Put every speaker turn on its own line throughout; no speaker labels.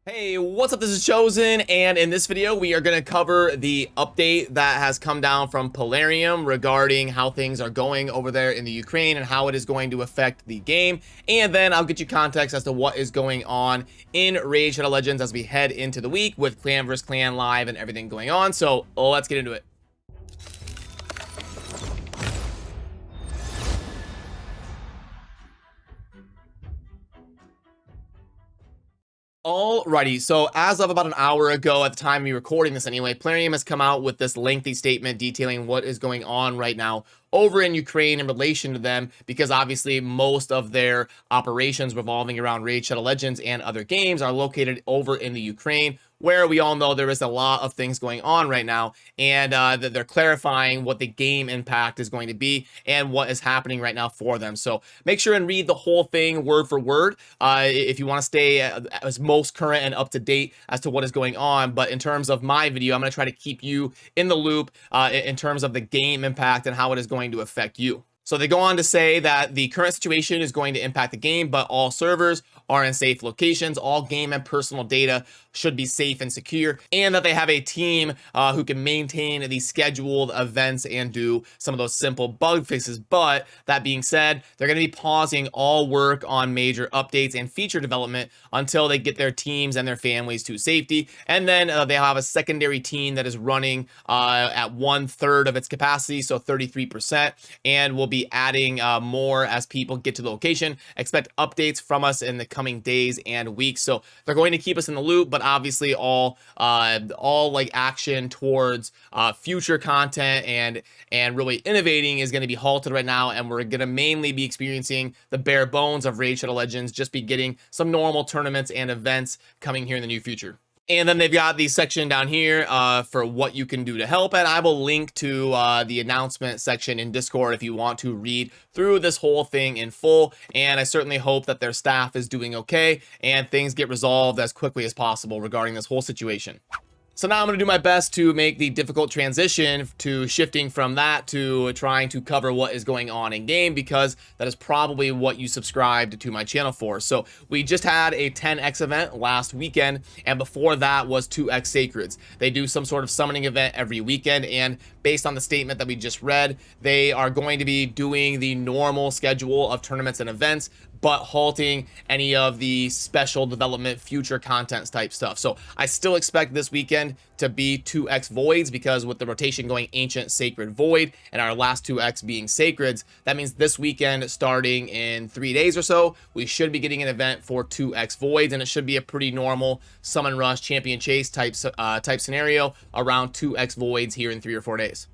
Hey, what's up? This is Chosen, and in this video, we are going to cover the update that has come down from Plarium regarding how things are going over there in the Ukraine and how it is going to affect the game. And then I'll get you context as to what is going on in Raid Shadow Legends as we head into the week with Clan vs. Clan Live and everything going on. So let's get into it. Alrighty, so as of about an hour ago, at the time of me recording this anyway, Plarium has come out with this lengthy statement detailing what is going on right now over in Ukraine in relation to them, because obviously most of their operations revolving around Raid Shadow Legends and other games are located over in the Ukraine, where we all know there is a lot of things going on right now, and that they're clarifying what the game impact is going to be and what is happening right now for them. So make sure and read the whole thing word for word if you want to stay as most current and up to date as to what is going on. But in terms of my video, I'm going to try to keep you in the loop in terms of the game impact and how it is going to affect you. So they go on to say that the current situation is going to impact the game, but all servers are in safe locations. All game and personal data should be safe and secure, and that they have a team who can maintain these scheduled events and do some of those simple bug fixes. But that being said, they're going to be pausing all work on major updates and feature development until they get their teams and their families to safety. And then they'll have a secondary team that is running at 1/3 of its capacity, so 33%, and will be adding more as people get to the location. Expect updates from us in the coming days and weeks. So they're going to keep us in the loop, but obviously all like action towards future content and really innovating is going to be halted right now, and we're going to mainly be experiencing the bare bones of Raid Shadow Legends, just be getting some normal tournaments and events coming here in the near future. And then they've got the section down here for what you can do to help. And I will link to the announcement section in Discord if you want to read through this whole thing in full. And I certainly hope that their staff is doing okay and things get resolved as quickly as possible regarding this whole situation. So now I'm going to do my best to make the difficult transition to shifting from that to trying to cover what is going on in game, because that is probably what you subscribed to my channel for. So we just had a 10x event last weekend, and before that was 2x Sacreds. They do some sort of summoning event every weekend, and based on the statement that we just read, they are going to be doing the normal schedule of tournaments and events, but halting any of the special development future content type stuff. So I still expect this weekend to be 2x Voids, because with the rotation going Ancient, Sacred, Void, and our last 2x being Sacreds, that means this weekend, starting in 3 days or so, we should be getting an event for 2x Voids, and it should be a pretty normal Summon Rush, Champion Chase type scenario around 2x Voids here in 3 or 4 days.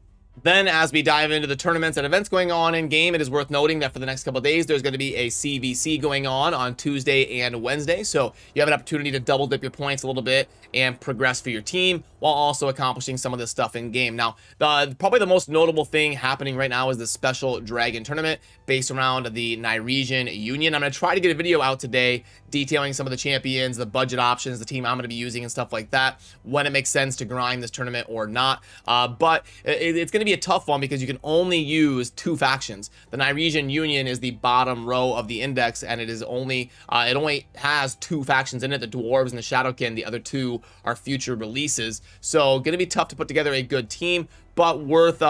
Then, as we dive into the tournaments and events going on in game, it is worth noting that for the next couple of days, there's going to be a CVC going on Tuesday and Wednesday. So you have an opportunity to double dip your points a little bit and progress for your team while also accomplishing some of this stuff in game. Now, probably the most notable thing happening right now is the special Dragon tournament based around the Ryzen Union. I'm going to try to get a video out today detailing some of the champions, the budget options, the team I'm going to be using and stuff like that, when it makes sense to grind this tournament or not. But it's going to be a tough one because you can only use 2 factions. The Ryzen Union is the bottom row of the index, and it only has 2 factions in it, the Dwarves and the Shadowkin. The other 2 are future releases. So going to be tough to put together a good team, but worth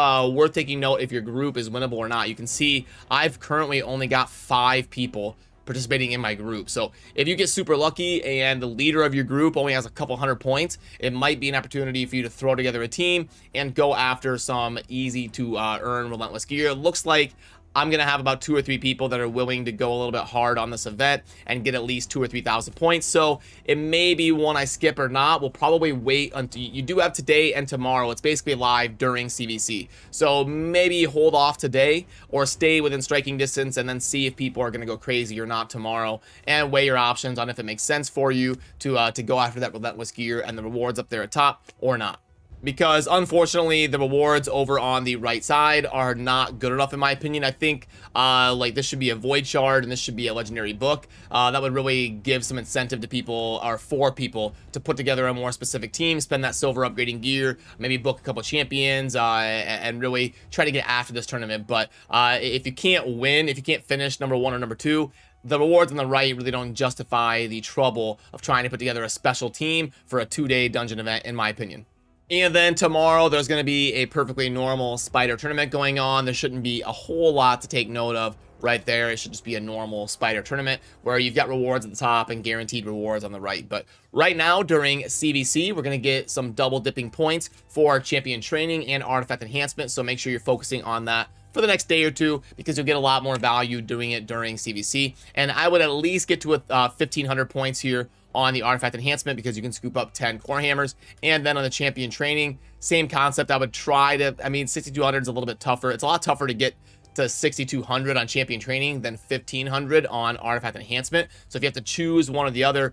taking note if your group is winnable or not. You can see I've currently only got 5 people participating in my group. So if you get super lucky and the leader of your group only has a couple hundred points, it might be an opportunity for you to throw together a team and go after some easy to earn relentless gear. It looks like I'm going to have about 2 or 3 people that are willing to go a little bit hard on this event and get at least 2,000 or 3,000 points. So it may be one I skip or not. We'll probably wait until you do have today and tomorrow. It's basically live during CVC. So maybe hold off today or stay within striking distance and then see if people are going to go crazy or not tomorrow, and weigh your options on if it makes sense for you to go after that relentless gear and the rewards up there at top or not. Because unfortunately the rewards over on the right side are not good enough in my opinion. I think like this should be a void shard and this should be a legendary book. That would really give some incentive to people, or for people, to put together a more specific team, spend that silver upgrading gear, maybe book a couple champions, and really try to get after this tournament. But if you can't win, if you can't finish number 1 or number 2, the rewards on the right really don't justify the trouble of trying to put together a special team for a 2-day dungeon event, in my opinion. And then tomorrow, there's going to be a perfectly normal spider tournament going on. There shouldn't be a whole lot to take note of right there. It should just be a normal spider tournament where you've got rewards at the top and guaranteed rewards on the right. But right now, during CVC, we're going to get some double dipping points for champion training and artifact enhancement. So make sure you're focusing on that for the next day or two, because you'll get a lot more value doing it during CVC. And I would at least get to 1,500 points here on the artifact enhancement, because you can scoop up 10 core hammers. And then on the champion training, same concept. I would try to, I mean, 6,200 is a little bit tougher. It's a lot tougher to get to 6,200 on champion training than 1,500 on artifact enhancement. So if you have to choose one or the other,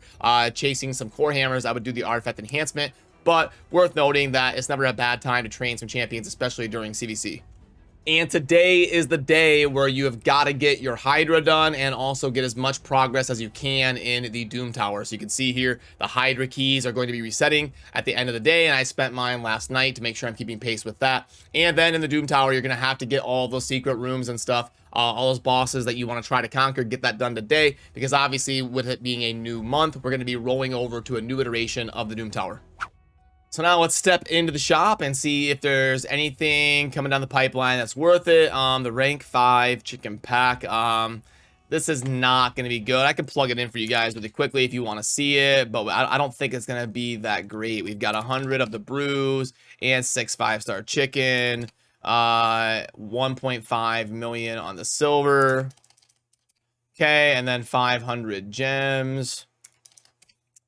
chasing some core hammers, I would do the artifact enhancement. But worth noting that it's never a bad time to train some champions, especially during CVC. And today is the day where you have got to get your Hydra done and also get as much progress as you can in the Doom Tower. So you can see here, the Hydra keys are going to be resetting at the end of the day, and I spent mine last night to make sure I'm keeping pace with that. And then in the Doom Tower, you're going to have to get all those secret rooms and stuff, all those bosses that you want to try to conquer, get that done today, because obviously with it being a new month, we're going to be rolling over to a new iteration of the Doom Tower. So now let's step into the shop and see if there's anything coming down the pipeline that's worth it. The rank 5 chicken pack. This is not going to be good. I can plug it in for you guys really quickly if you want to see it, but I don't think it's going to be that great. We've got 100 of the brews and 6 5-star chicken, 1.5 million on the silver. Okay, and then 500 gems.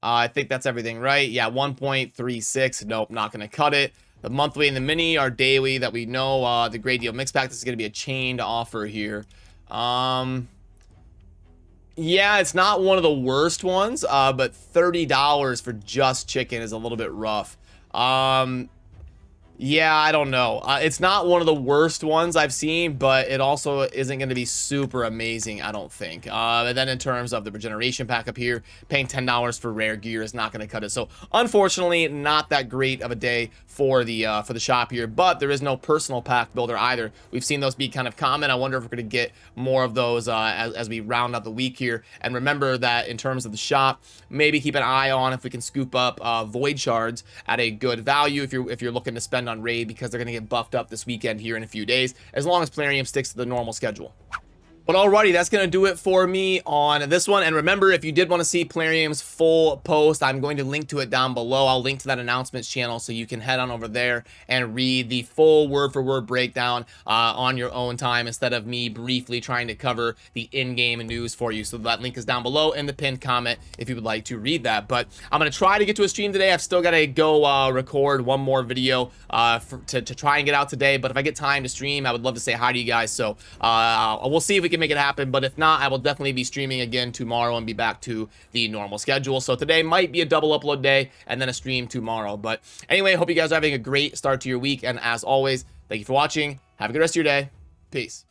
I think that's everything, right? Yeah, 1.36. Nope, not going to cut it. The monthly and the mini are daily that we know. The great deal mix pack, this is going to be a chained offer here. Yeah, it's not one of the worst ones, but $30 for just chicken is a little bit rough. Yeah, I don't know. It's not one of the worst ones I've seen, but it also isn't going to be super amazing, I don't think. And then in terms of the regeneration pack up here, paying $10 for rare gear is not going to cut it. So unfortunately, not that great of a day for the shop here, but there is no personal pack builder either. We've seen those be kind of common. I wonder if we're going to get more of those as we round out the week here. And remember that in terms of the shop, maybe keep an eye on if we can scoop up void shards at a good value if you're looking to spend on raid, because they're going to get buffed up this weekend here in a few days, as long as Plarium sticks to the normal schedule. But alrighty, that's going to do it for me on this one. And remember, if you did want to see Plarium's full post, I'm going to link to it down below. I'll link to that announcements channel so you can head on over there and read the full word-for-word breakdown on your own time, instead of me briefly trying to cover the in-game news for you. So that link is down below in the pinned comment if you would like to read that. But I'm going to try to get to a stream today. I've still got to go record one more video to try and get out today. But if I get time to stream, I would love to say hi to you guys. So we'll see if we can make it happen, but if not, I will definitely be streaming again tomorrow and be back to the normal schedule. So today might be a double upload day and then a stream tomorrow. But anyway, hope you guys are having a great start to your week, and as always, thank you for watching. Have a good rest of your day. Peace.